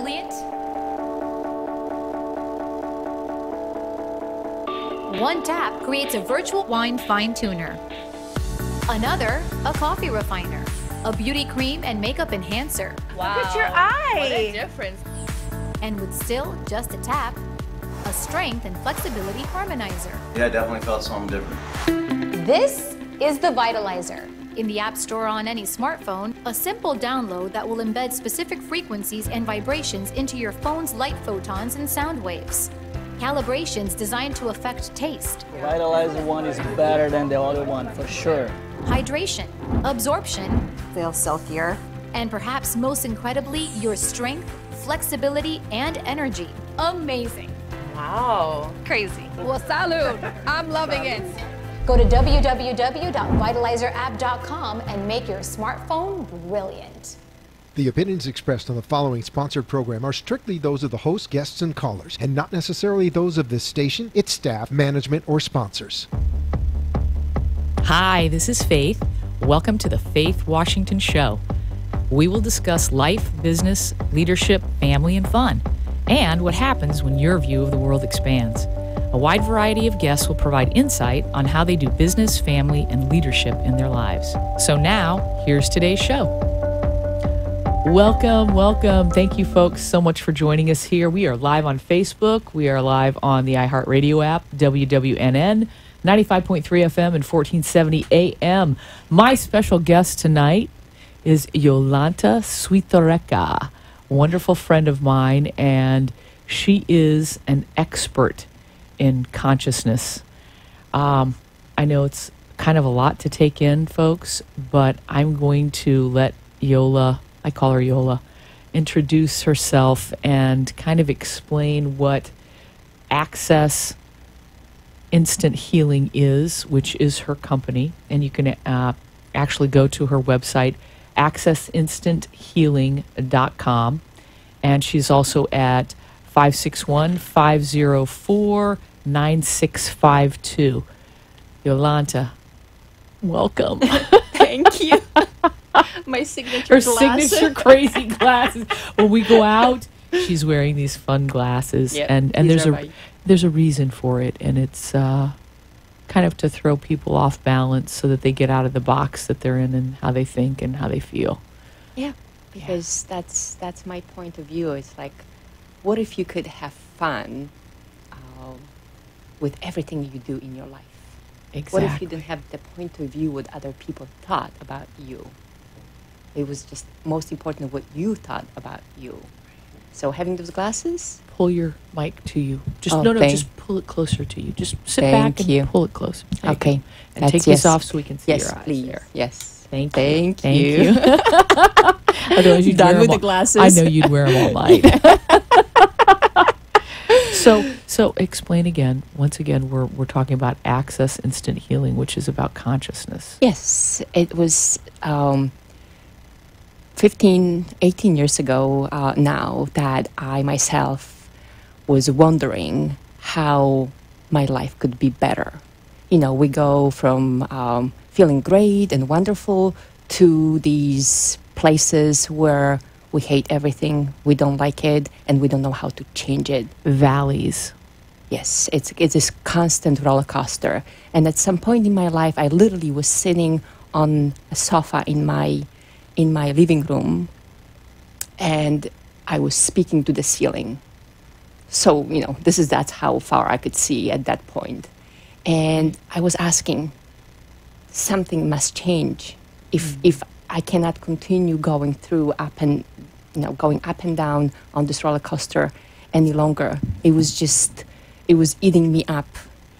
brilliant? One tap creates a virtual wine fine-tuner. Another, a coffee refiner. A beauty cream and makeup enhancer. Wow. Look at your eye. What a difference. And with still just a tap, a strength and flexibility harmonizer. Yeah, I definitely felt something different. This is the Vitalizer. In the App Store on any smartphone, a simple download that will embed specific frequencies and vibrations into your phone's light photons and sound waves. Calibrations designed to affect taste. The Vitalizer one is better than the other one, for sure. Hydration, absorption, Feel silkier. and perhaps most incredibly, your strength, flexibility, and energy. Amazing. Wow. Crazy. Well, salud. I'm loving it. Go to www.vitalizerapp.com and make your smartphone brilliant. The opinions expressed on the following sponsored program are strictly those of the host, guests, and callers, and not necessarily those of this station, its staff, management, or sponsors. Hi, this is Faith. Welcome to the Faith Washington Show. We will discuss life, business, leadership, family, and fun, and what happens when your view of the world expands. A wide variety of guests will provide insight on how they do business, family, and leadership in their lives. So now, here's today's show. Welcome, welcome. Thank you, folks, so much for joining us here. We are live on Facebook. We are live on the iHeartRadio app, WWNN, 95.3 FM and 1470 AM. My special guest tonight is Jolanta Swiatereka, a wonderful friend of mine, and she is an expert in consciousness. I know it's kind of a lot to take in, folks, but I'm going to let Yola, I call her Yola, introduce herself and kind of explain what Access Instant Healing is, which is her company. And you can actually go to her website, accessinstanthealing.com. And she's also at 561-504-9652. Jolanta, welcome. Thank you. My signature Her glasses. signature crazy glasses. When we go out, she's wearing these fun glasses, Yep, and these are there's a reason for it, and it's kind of to throw people off balance so that they get out of the box that they're in and how they think and how they feel. Yeah, because that's my point of view. It's like, what if you could have fun with everything you do in your life? Exactly. What if you didn't have the point of view what other people thought about you? It was just most important what you thought about you. So having those glasses, Pull your mic to you. Just Oh, just pull it closer to you. Just sit Thank back and you. pull it closer. There you Okay, go. And that's take this yes. off so we can see yes, your eyes please, there. yes. Thank Thank you. you. Otherwise you'd Done wear with them the all- glasses. I know you'd wear them all night. So explain again. Once again, we're talking about Access Instant Healing, which is about consciousness. Yes, it was 18 years ago now that I myself was wondering how my life could be better. You know, we go from feeling great and wonderful to these places where we hate everything, we don't like it, and we don't know how to change it. Valleys. Yes, it's this constant roller coaster. And at some point in my life, I literally was sitting on a sofa in my living room, and I was speaking to the ceiling. So, you know, that's how far I could see at that point. And I was asking, something must change. If I cannot continue going going up and down on this roller coaster any longer. It was eating me up.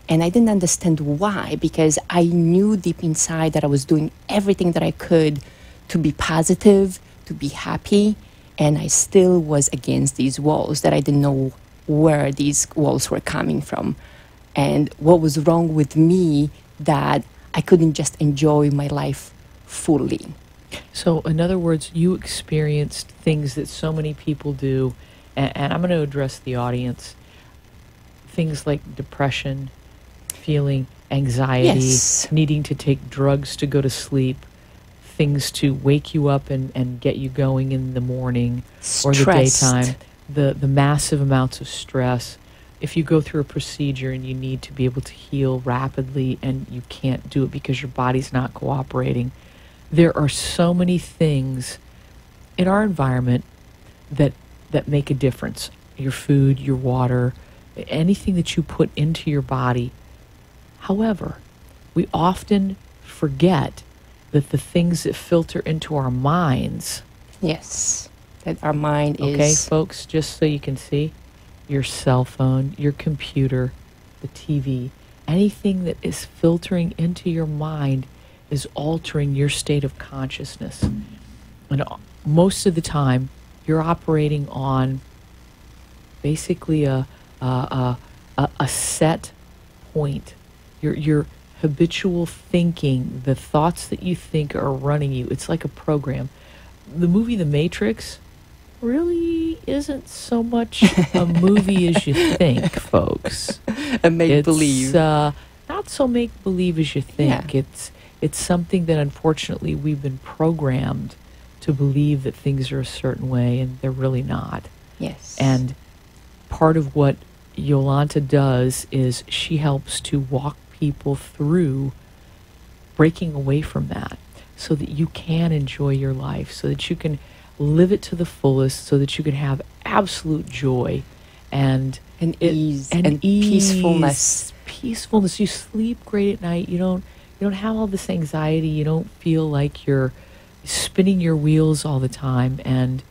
And I didn't understand why, because I knew deep inside that I was doing everything that I could to be positive, to be happy, and I still was against these walls that I didn't know where these walls were coming from. And what was wrong with me that I couldn't just enjoy my life fully. So, in other words, you experienced things that so many people do, and I'm going to address the audience. Things like depression, feeling anxiety, Yes. needing to take drugs to go to sleep, things to wake you up and get you going in the morning or the Stressed. daytime, the massive amounts of stress. If you go through a procedure and you need to be able to heal rapidly and you can't do it because your body's not cooperating, there are so many things in our environment that make a difference. Your food, your water, anything that you put into your body. However, we often forget that the things that filter into our minds, Yes. That our mind okay, is. folks, just so you can see, your cell phone, your computer, the TV, anything that is filtering into your mind is altering your state of consciousness. And most of the time, you're operating on basically a set point. Your habitual thinking, the thoughts that you think are running you. It's like a program. The movie The Matrix really isn't so much a movie as you think, folks. A make-believe. It's not so make-believe as you think. Yeah. It's something that unfortunately we've been programmed to believe that things are a certain way and they're really not. Yes. And part of what Yolanta does is she helps to walk people through breaking away from that so that you can enjoy your life, so that you can live it to the fullest, so that you can have absolute joy and ease and peacefulness. Peacefulness. You sleep great at night. You don't have all this anxiety. You don't feel like you're spinning your wheels all the time, and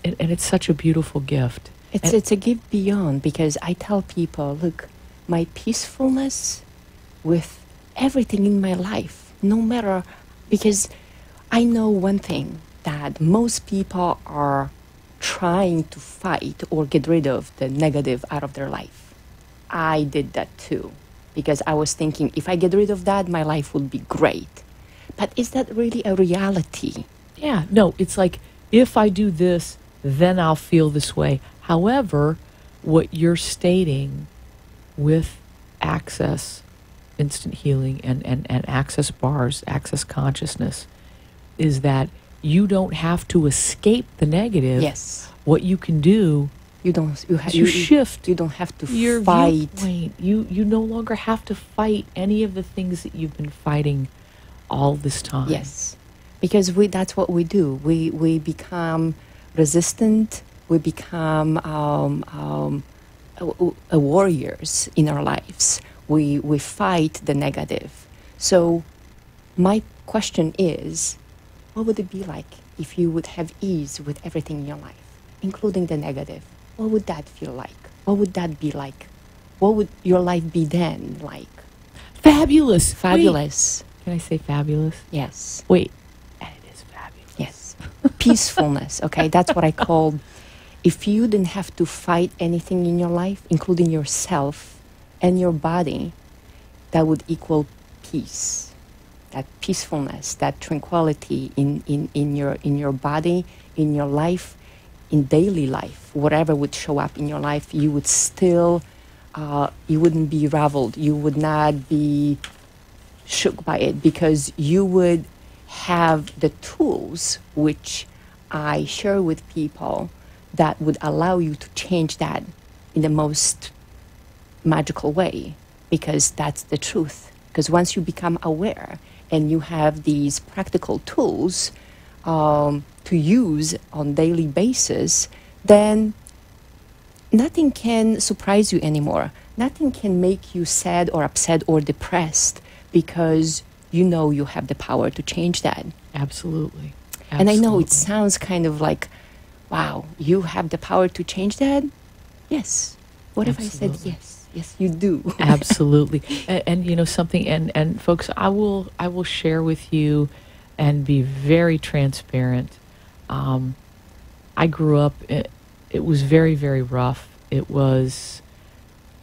it's such a beautiful gift. It's a gift beyond, because I tell people, look, my peacefulness with everything in my life, no matter, because I know one thing, that most people are trying to fight or get rid of the negative out of their life. I did that too, because I was thinking, if I get rid of that, my life would be great. But is that really a reality? Yeah, no, it's like, if I do this, then I'll feel this way. However, what you're stating with Access Instant Healing and Access Bars, Access Consciousness, is that you don't have to escape the negative. Yes. What you can do You don't. you shift You don't have to your fight. viewpoint. You no longer have to fight any of the things that you've been fighting all this time. Yes, because that's what we do. We become resistant. We become warriors in our lives. We fight the negative. So my question is, what would it be like if you would have ease with everything in your life, including the negative? What would that feel like? What would that be like? What would your life be then like? Fabulous. Fabulous. Wait, can I say fabulous? Yes. Wait. And it is fabulous. Yes. Peacefulness. Okay, that's what I call. If you didn't have to fight anything in your life, including yourself and your body, that would equal peace. That peacefulness, that tranquility in your body, in your life, in daily life, whatever would show up in your life, you would still, you wouldn't be raveled. You would not be shook by it, because you would have the tools which I share with people that would allow you to change that in the most magical way, because that's the truth. Because once you become aware and you have these practical tools to use on daily basis, then nothing can surprise you anymore. Nothing can make you sad or upset or depressed, because you know you have the power to change that. Absolutely. And I know it sounds kind of like, wow, you have the power to change that? Yes. What if I said Absolutely. yes? Yes, you do. Absolutely. And you know something, and folks, I will share with you and be very transparent. I grew up, it was very, very rough. It was,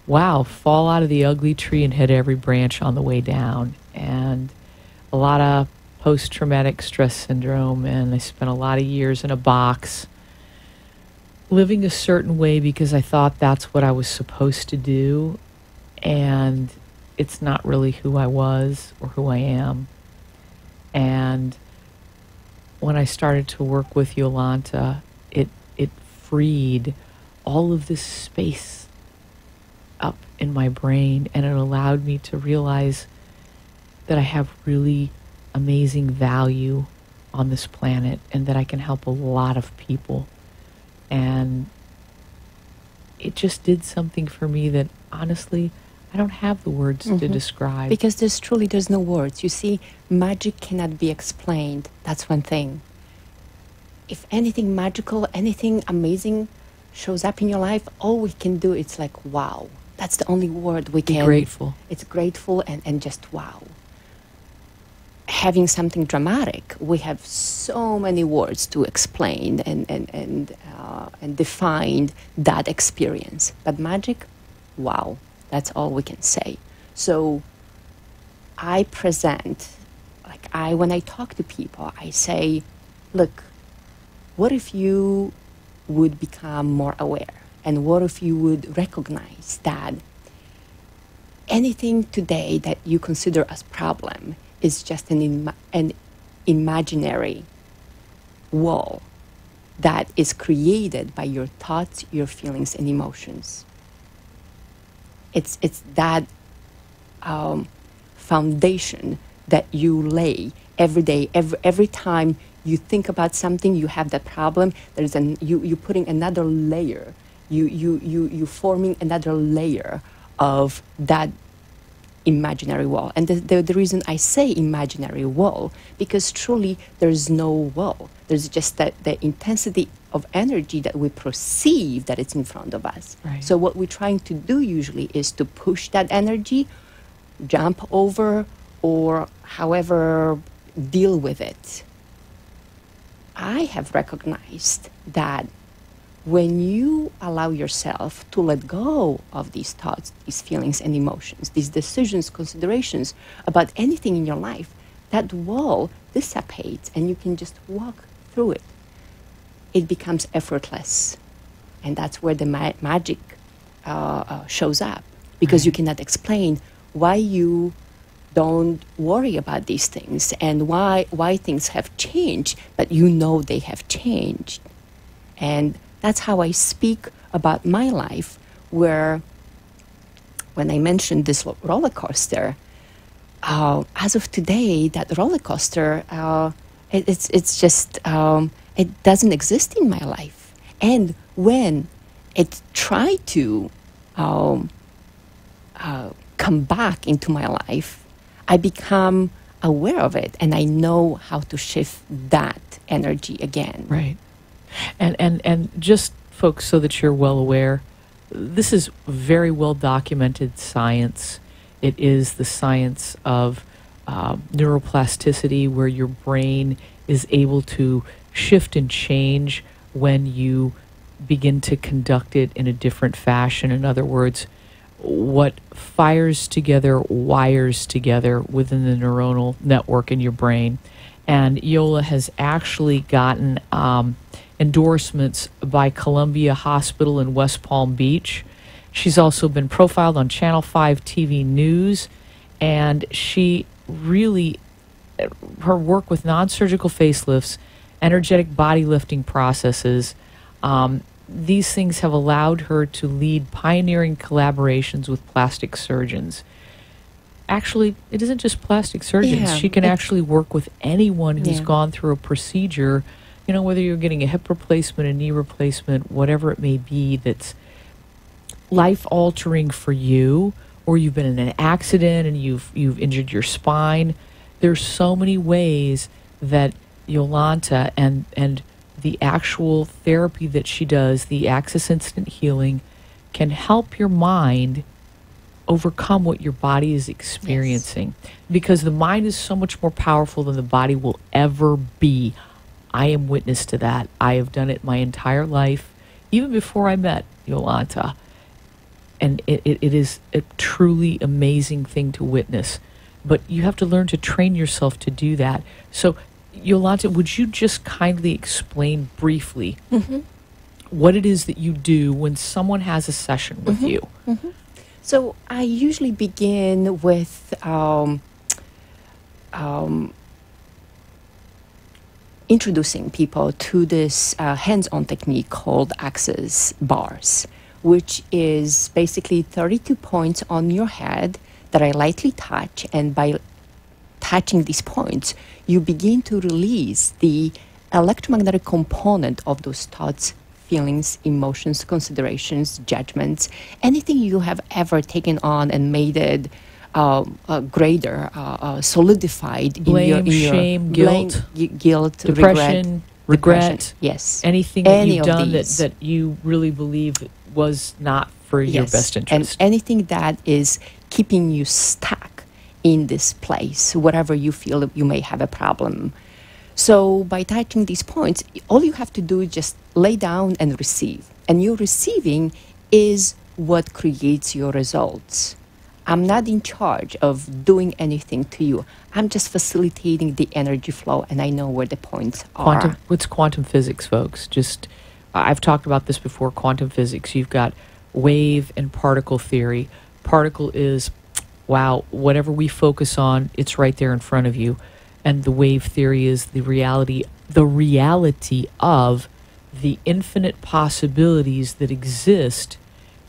wow, fall out of the ugly tree and hit every branch on the way down. And a lot of post-traumatic stress syndrome, and I spent a lot of years in a box living a certain way because I thought that's what I was supposed to do, and it's not really who I was or who I am. And when I started to work with Yolanta, it freed all of this space up in my brain, and it allowed me to realize that I have really amazing value on this planet and that I can help a lot of people. And it just did something for me that honestly I don't have the words to describe. Because there's no words. You see, magic cannot be explained. That's one thing. If anything magical, anything amazing shows up in your life, all we can do is like, wow. That's the only word we can. Be grateful. It's grateful and just wow. Having something dramatic, we have so many words to explain and define that experience. But magic, wow. That's all we can say. So I present, when I talk to people, I say, look, what if you would become more aware? And what if you would recognize that anything today that you consider as problem is just an imaginary wall that is created by your thoughts, your feelings, and emotions. It's that foundation that you lay every day, every time you think about something, you have that problem. You're putting another layer. You forming another layer of that imaginary wall. And the reason I say imaginary wall, because truly there's no wall. There's just the intensity of energy that we perceive that it's in front of us. Right. So what we're trying to do usually is to push that energy, jump over, or however deal with it. I have recognized that when you allow yourself to let go of these thoughts, these feelings and emotions, these decisions, considerations about anything in your life, that wall dissipates and you can just walk through it. It becomes effortless. And that's where the magic shows up. Because you cannot explain why you don't worry about these things and why things have changed, but you know they have changed. And that's how I speak about my life, where when I mentioned this roller coaster, as of today, that roller coaster, it's just, it doesn't exist in my life. And when it tried to come back into my life, I become aware of it and I know how to shift that energy again. Right. And just folks, so that you're well aware, this is very well documented science. It is the science of neuroplasticity, where your brain is able to shift and change when you begin to conduct it in a different fashion. In other words, what fires together wires together within the neuronal network in your brain. And Yola has actually gotten endorsements by Columbia Hospital in West Palm Beach. She's also been profiled on Channel 5 TV News, and she really, her work with non-surgical facelifts, energetic body lifting processes, these things have allowed her to lead pioneering collaborations with plastic surgeons. Actually, it isn't just plastic surgeons. Yeah, she can actually work with anyone who's gone through a procedure, you know, whether you're getting a hip replacement, a knee replacement, whatever it may be, that's life-altering for you, or you've been in an accident and you've injured your spine. There's so many ways that Yolanta and the actual therapy that she does, the Access Instant Healing, can help your mind overcome what your body is experiencing. Yes. Because the mind is so much more powerful than the body will ever be. I am witness to that. I have done it my entire life, even before I met Yolanta. And it is a truly amazing thing to witness. But you have to learn to train yourself to do that. So, Yolanta, would you just kindly explain briefly what it is that you do when someone has a session with you? So I usually begin with introducing people to this hands-on technique called Access Bars, which is basically 32 points on your head that I lightly touch, and by touching these points, you begin to release the electromagnetic component of those thoughts, feelings, emotions, considerations, judgments, anything you have ever taken on and made it greater, solidified Blame, in your shame, blame, guilt, guilt, depression, regret. Yes. Anything that Any you've of done these. that you really believe was not for your Yes. best And interest. anything that is keeping you stuck in this place, whatever you feel you may have a problem. So by touching these points, all you have to do is just lay down and receive. And your receiving is what creates your results. I'm not in charge of doing anything to you. I'm just facilitating the energy flow, and I know where the points are. What's quantum physics, folks? Just, I've talked about this before, quantum physics. You've got wave and particle theory. Particle is, wow, whatever we focus on, it's right there in front of you. And the wave theory is the reality of the infinite possibilities that exist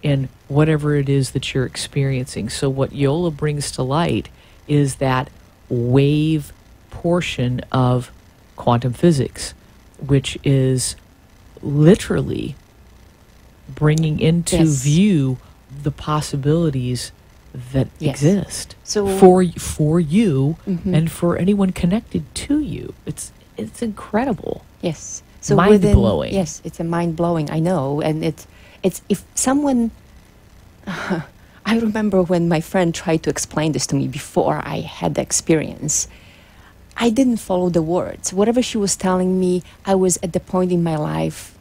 in whatever it is that you're experiencing. So what Yola brings to light is that wave portion of quantum physics, which is literally bringing into Yes. view the possibilities that Yes. exist So- for you Mhm. and for anyone connected to you. It's incredible. Yes. So Mind-blowing. Yes, it's a mind blowing. I know, and it's if someone. I remember when my friend tried to explain this to me before I had the experience. I didn't follow the words. Whatever she was telling me, I was at the point in my life,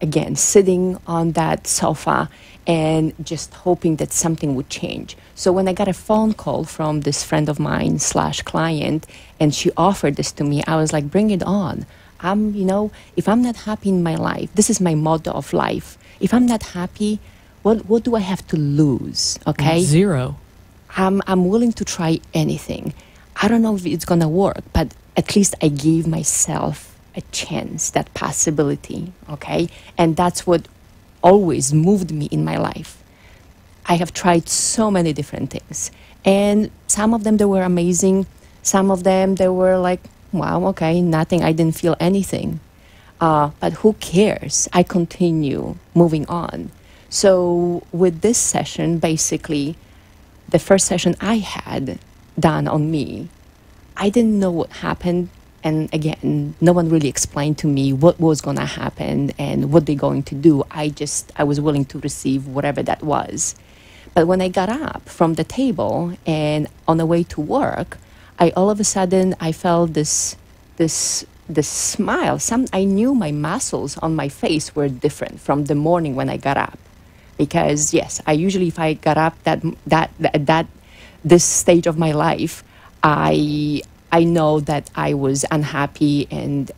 again, sitting on that sofa and just hoping that something would change. So when I got a phone call from this friend of mine / client, and she offered this to me, I was like, bring it on. If I'm not happy in my life, this is my motto of life. If I'm not happy, what do I have to lose? Okay? Zero. I'm willing to try anything. I don't know if it's gonna work, but at least I gave myself a chance, that possibility, okay? And that's what always moved me in my life. I have tried so many different things, and some of them, they were amazing. Some of them, they were like, wow, okay, nothing, I didn't feel anything. But who cares? I continue moving on. So with this session, basically, the first session I had done on me, I didn't know what happened. And again, no one really explained to me what was going to happen and what they're going to do. I was willing to receive whatever that was. But when I got up from the table and on the way to work, all of a sudden, I felt this smile. I knew my muscles on my face were different from the morning when I got up. Because yes, I usually, if I got up this stage of my life, I know that I was unhappy and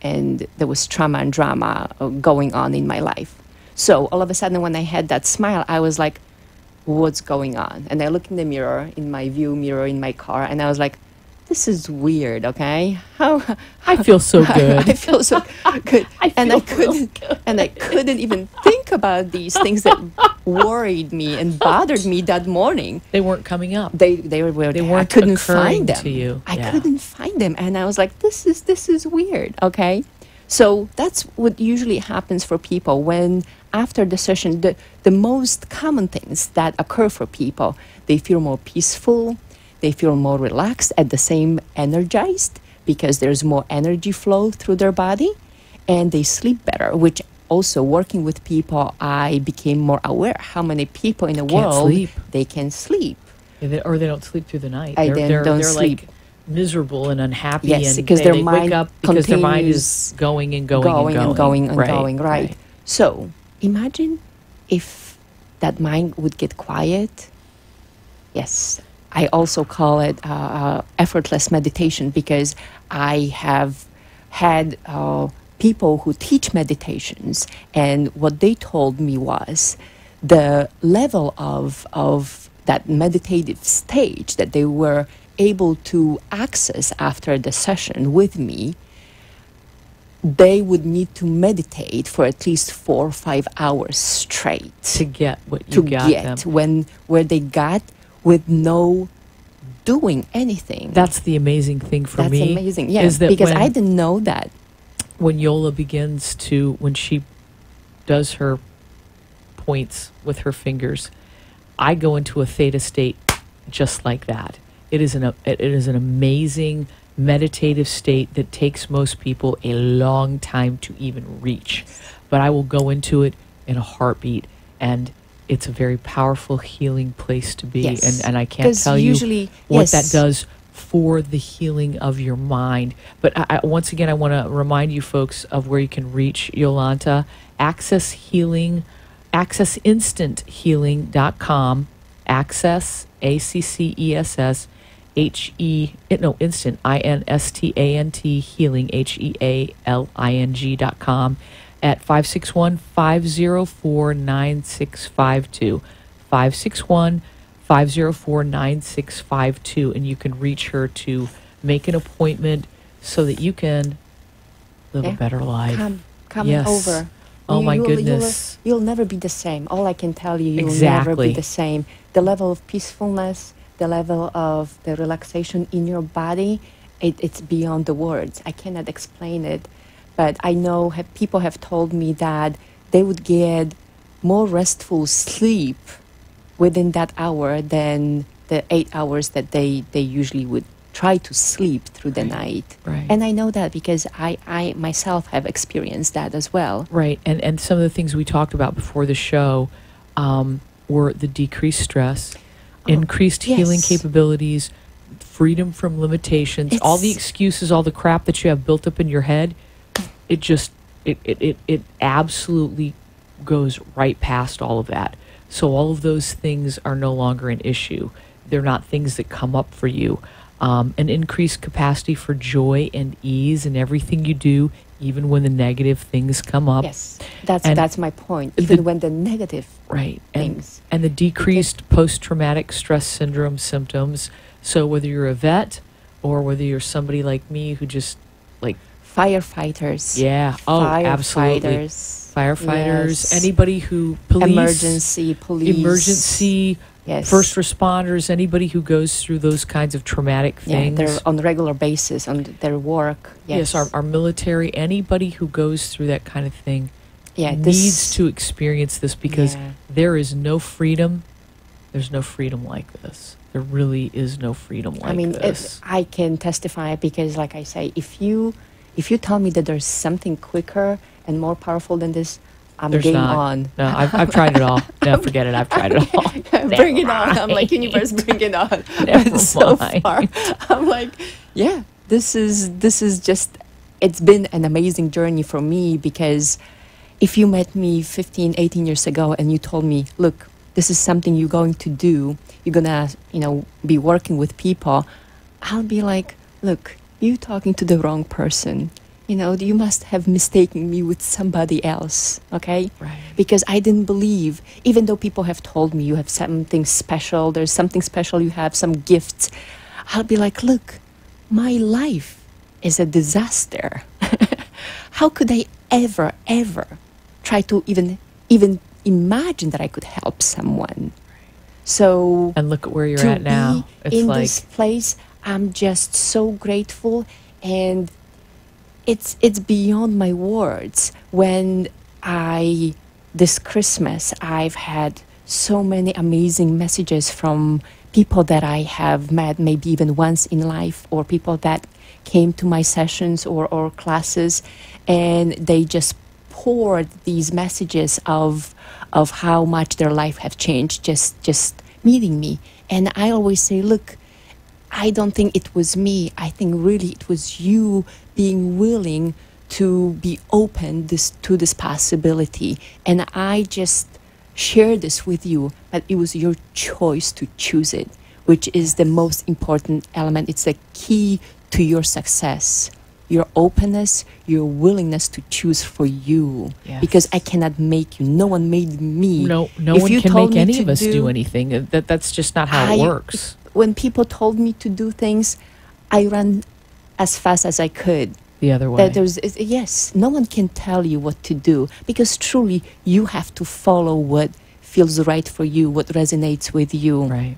there was trauma and drama going on in my life. So all of a sudden, when I had that smile, I was like, what's going on? And I looked in the mirror, in my view mirror in my car, and I was like, this is weird, okay? I feel so good. I feel so good. I couldn't even think about these things that worried me and bothered me that morning. They weren't coming up. They weren't I couldn't occurring find them. to you. I Yeah. couldn't find them, and I was like, this is weird, okay? So that's what usually happens for people when after the session, the most common things that occur for people, they feel more peaceful, they feel more relaxed, at the same energized, because there's more energy flow through their body, and they sleep better, which also working with people, I became more aware how many people in the Can't world, sleep. they can sleep. Or they don't sleep through the night. They're don't they're sleep. like miserable and unhappy. Yes, and because they their wake mind up because their mind is continues going and going and going. right. So imagine if that mind would get quiet. Yes, I also call it effortless meditation, because I have had people who teach meditations, and what they told me was the level of that meditative stage that they were able to access after the session with me they would need to meditate for at least 4 or 5 hours straight To get what you to got get them. where they got with no doing anything. That's the amazing thing for That's me. amazing. Yeah, is that because when, I didn't know that. when Yola begins to, when she does her points with her fingers, I go into a theta state just like that. It is an amazing meditative state that takes most people a long time to even reach. But I will go into it in a heartbeat, and it's a very powerful healing place to be. Yes. And I can't 'Cause tell you usually- what yes. that does for the healing of your mind. But once again, I want to remind you folks of where you can reach Yolanta. AccessInstantHealing.com. Access, ACCESS, instant, INSTANT, healing, HEALING.com at 561-504-9652. 561-504-9652. And you can reach her to make an appointment so that you can live a Yeah. better life. Come Yes. over. Oh, my You'll- goodness. You'll never be the same. All I can tell you, you'll never Exactly. be the same. The level of peacefulness, the level of the relaxation in your body, it's beyond the words. I cannot explain it. But I know people have told me that they would get more restful sleep within that hour than the 8 hours that they usually would try to sleep through the night. Right. And I know that because I myself have experienced that as well. Right, and some of the things we talked about before the show were the decreased stress, increased healing yes. capabilities, freedom from limitations, all the It's- excuses, all the crap that you have built up in your head. It just it absolutely goes right past all of that. So all of those things are no longer an issue. They're not things that come up for you. An increased capacity for joy and ease in everything you do, even when the negative things come up. Yes, And that's my point. Even the- when the negative Right. things. And the decreased post-traumatic stress syndrome symptoms. So whether you're a vet or whether you're somebody like me who just like, Firefighters. yeah, oh, absolutely. Firefighters, Yes. anybody who, police, Emergency, police. emergency, Yes. first responders, anybody who goes through those kinds of traumatic Yeah, things. they're on a regular basis on their work. Yes, our military, anybody who goes through that kind of thing yeah, needs to experience this because Yeah. there is no freedom. There's no freedom like this. There really is no freedom like I mean, this. I can testify because, like I say, if you tell me that there's something quicker and more powerful than this, I'm There's game not. on. No, I've tried it all. No, forget it. I've tried it all. Bring it on. I'm like, universe, bring it on. Never But so mind. far, I'm like, yeah, this is just, it's been an amazing journey for me because if you met me 15, 18 years ago and you told me, look, this is something you're going to do, you're going to, be working with people, I'll be like, look, you're talking to the wrong person. You must have mistaken me with somebody else, okay? Right. Because I didn't believe, even though people have told me you have something special, there's something special, you have some gifts, I'll be like, look, my life is a disaster. How could I ever try to even imagine that I could help someone? So And look at where you're to at now. be It's in like, this place, I'm just so grateful, and it's beyond my words. When this Christmas, I've had so many amazing messages from people that I have met maybe even once in life, or people that came to my sessions or classes, and they just poured these messages of how much their life have changed just meeting me. And I always say, look, I don't think it was me. I think really it was you being willing to be open to this possibility. And I just share this with you, but it was your choice to choose it, which is the most important element. It's the key to your success. Your openness, your willingness to choose for you. Yes. Because I cannot make you. No one made me. no If one you can told make me any to of us do anything. That's just not how it works. When people told me to do things, I ran as fast as I could. the other way. That yes, no one can tell you what to do, because truly you have to follow what feels right for you, what resonates with you. Right.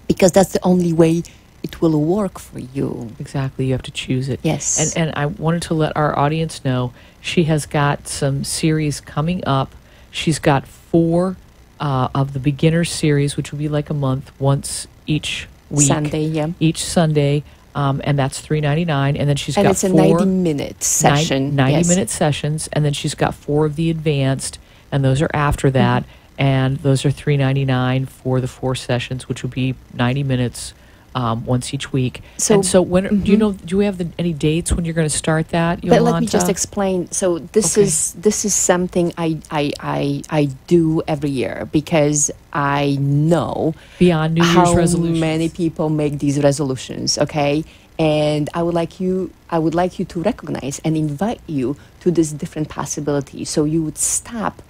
Because that's the only way it will work for you. Exactly. You have to choose it. Yes. And I wanted to let our audience know she has got some series coming up. She's got 4 of the beginner series, which will be like a month, once each week. Sunday, yeah. Each Sunday. And that's $3.99. And then she's And got it's a 4 90-minute session. 90-minute sessions. And then she's got 4 of the advanced, and those are after that. And those are $3.99 for the 4 sessions, which will be 90 minutes once each week. So when do you know? Do we have any dates when you're going to start that, Yolanta? But let me just explain. So this is something I do every year, because I know beyond New Year's resolutions, many people make these resolutions. Okay, and I would like you to recognize and invite you to this different possibility. So you would stop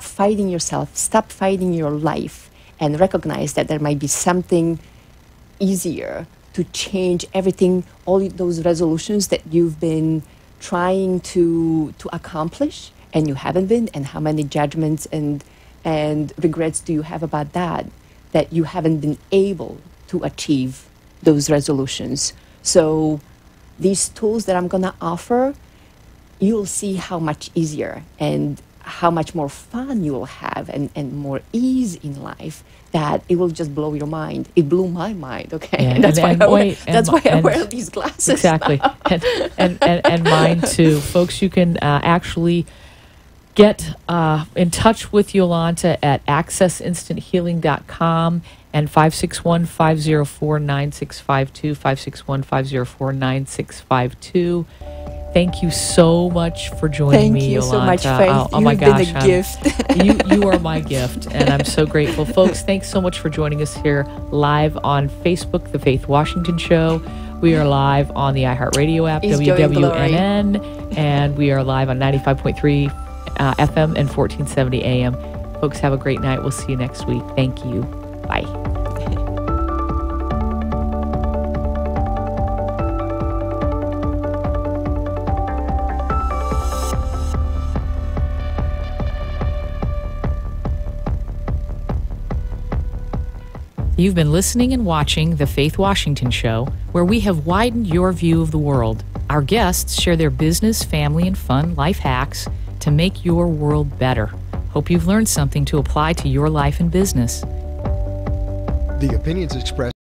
fighting yourself, stop fighting your life, and recognize that there might be something easier to change everything, all those resolutions that you've been trying to accomplish and you haven't been, and how many judgments and regrets do you have about that you haven't been able to achieve those resolutions. So these tools that I'm going to offer, you'll see how much easier and how much more fun you'll have and more ease in life, that it will just blow your mind. It blew my mind, okay? Yeah, And that's why I wear these glasses. Exactly. and mine too. Folks, you can actually get in touch with Yolanta at accessinstanthealing.com and 561-504-9652, 561-504-9652. Thank you so much for joining me, Yolanta. Thank you so much, Faith. Oh my You've gosh, been a gift. you are my gift, and I'm so grateful. Folks, thanks so much for joining us here live on Facebook, The Faith Washington Show. We are live on the iHeartRadio app, WWNN, and we are live on 95.3 FM and 1470 AM. Folks, have a great night. We'll see you next week. Thank you. Bye. You've been listening and watching The Faith Washington Show, where we have widened your view of the world. Our guests share their business, family, and fun life hacks to make your world better. Hope you've learned something to apply to your life and business. The opinions expressed